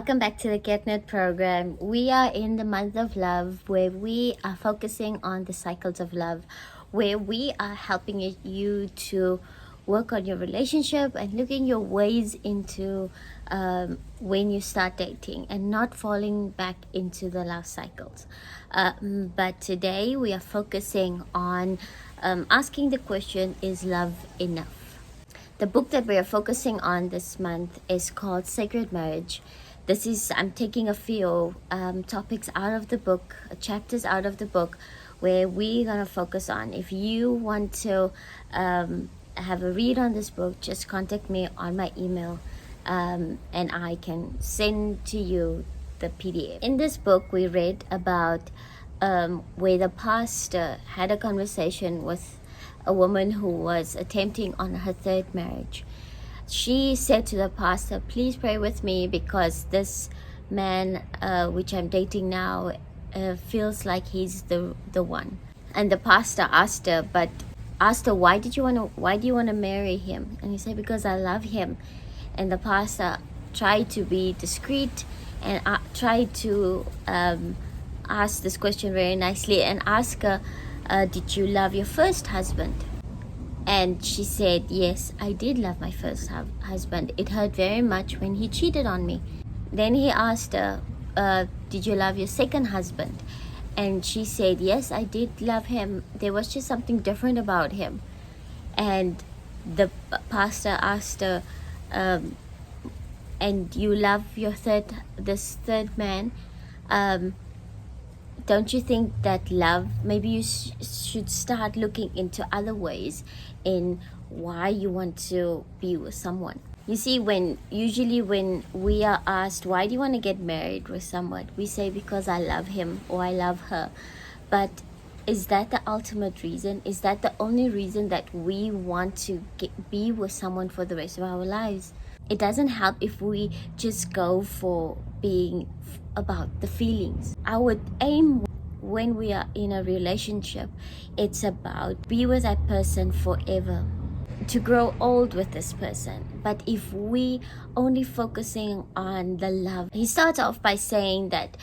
Welcome back to the Get Nerd program. We are in the month of love where we are focusing on the cycles of love, where we are helping you to work on your relationship and looking your ways into when you start dating and not falling back into the love cycles. But today we are focusing on asking the question, is love enough? The book that we are focusing on this month is called Sacred Marriage. I'm taking a few topics out of the book, chapters out of the book, where we're going to focus on. If you want to have a read on this book, just contact me on my email and I can send to you the PDF. In this book, we read about where the pastor had a conversation with a woman who was attempting on her third marriage. She said to the pastor, please pray with me because this man which I'm dating now feels like he's the one. And the pastor asked her, why do you want to marry him? And he said, because I love him. And the pastor tried to be discreet and tried to ask this question very nicely and ask her, did you love your first husband? And she said, yes, I did love my first husband. It hurt very much when he cheated on me. Then he asked her, did you love your second husband? And she said, yes, I did love him. There was just something different about him. And the pastor asked her, and you love this third man? Don't you think that love, maybe you should start looking into other ways in why you want to be with someone? You see, usually when we are asked, why do you want to get married with someone? We say, because I love him or I love her. But is that the ultimate reason? Is that the only reason that we want to be with someone for the rest of our lives? It doesn't help if we just go for being about the feelings. Our aim when we are in a relationship, it's about be with that person forever, to grow old with this person. But if we only focusing on the love, he starts off by saying that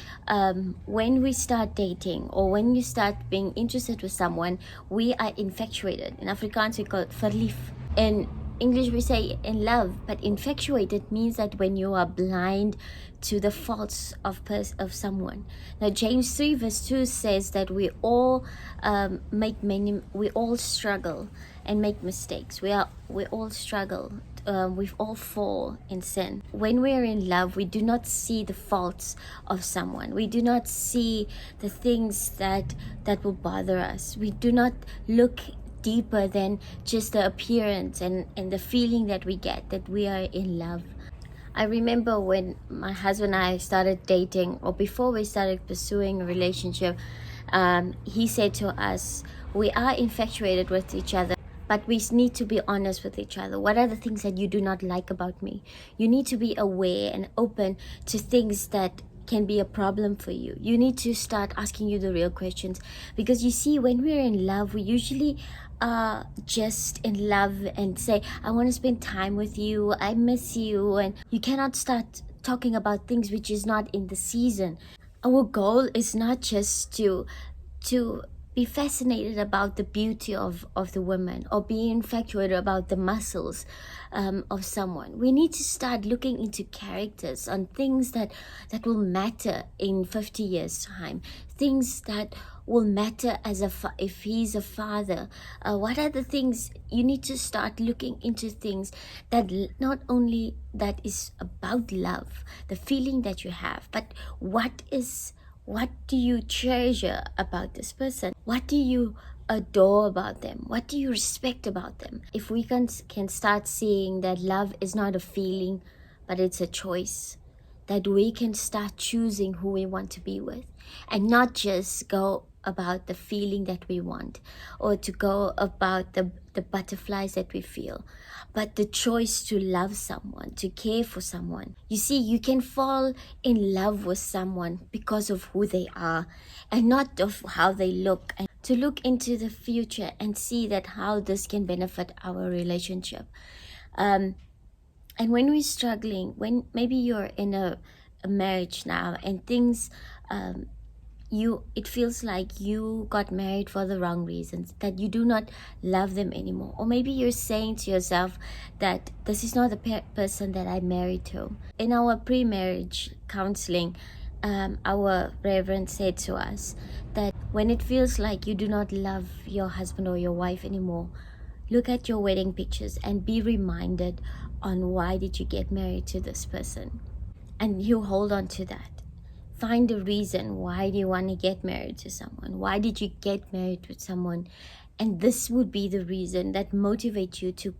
when we start dating or when you start being interested with someone, we are infatuated. In Afrikaans we call it verlief. In English we say in love, but infatuated means that when you are blind to the faults of someone. Now James 3 verse 2 says that we all we all struggle and make mistakes. We all struggle. We all fall in sin. When we are in love, we do not see the faults of someone. We do not see the things that will bother us. We do not look deeper than just the appearance and the feeling that we get that we are in love. I remember when my husband and I started dating, or before we started pursuing a relationship, he said to us, we are infatuated with each other, but we need to be honest with each other. What are the things that you do not like about me? You need to be aware and open to things that can be a problem for you. You need to start asking you the real questions, because you see, when we're in love, we usually are just in love and say, I want to spend time with you, I miss you, and you cannot start talking about things which is not in the season. Our goal is not just to be fascinated about the beauty of the woman or be infatuated about the muscles of someone. We need to start looking into characters, on things that will matter in 50 years time, things that will matter if he's a father. What are the things you need to start looking into? Things that not only that is about love, the feeling that you have, but what do you treasure about this person? What do you adore about them? What do you respect about them? If we can start seeing that love is not a feeling, but it's a choice, that we can start choosing who we want to be with, and not just go about the feeling that we want, or to go about the butterflies that we feel, but the choice to love someone, to care for someone. You see, you can fall in love with someone because of who they are and not of how they look, and to look into the future and see that how this can benefit our relationship. And when we're struggling, when maybe you're in a a marriage now and things, it feels like you got married for the wrong reasons, that you do not love them anymore, or maybe you're saying to yourself that this is not the person that I married to. In our pre-marriage counseling, our reverend said to us that when it feels like you do not love your husband or your wife anymore, look at your wedding pictures and be reminded on why did you get married to this person, and you hold on to that. Find a reason. Why do you want to get married to someone? Why did you get married with someone? And this would be the reason that motivates you to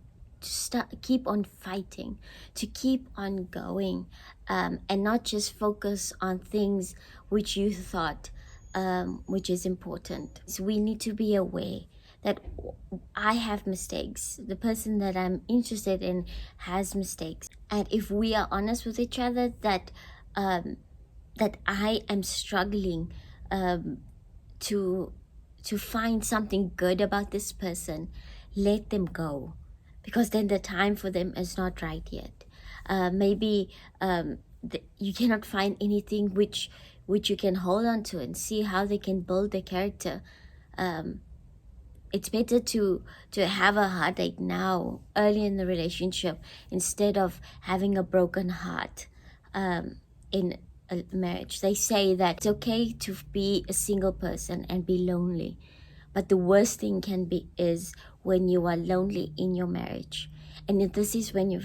keep on fighting, to keep on going, and not just focus on things which you thought which is important. So we need to be aware that I have mistakes. The person that I'm interested in has mistakes. And if we are honest with each other, that I am struggling to find something good about this person, let them go, because then the time for them is not right yet. Maybe you cannot find anything which you can hold on to and see how they can build their character. It's better to have a heartache now, early in the relationship, instead of having a broken heart in a marriage. They say that it's okay to be a single person and be lonely, but the worst thing can be is when you are lonely in your marriage. And this is when you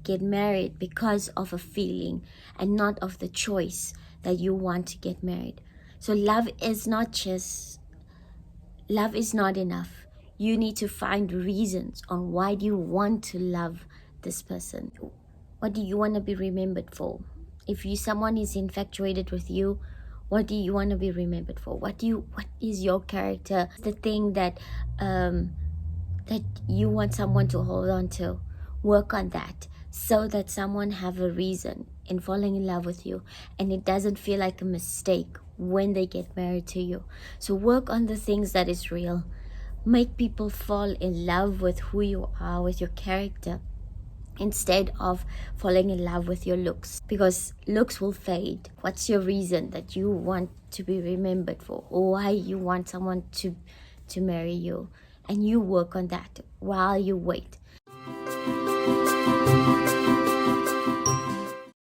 get married because of a feeling and not of the choice that you want to get married. So love is not enough. You need to find reasons on why do you want to love this person. What do you want to be remembered for? If someone is infatuated with you, what do you want to be remembered for? What is your character? The thing that that you want someone to hold on to. Work on that so that someone have a reason in falling in love with you, and it doesn't feel like a mistake when they get married to you. So work on the things that is real. Make people fall in love with who you are, with your character, instead of falling in love with your looks, because looks will fade. What's your reason that you want to be remembered for, or why you want someone to marry you? And you work on that while you wait.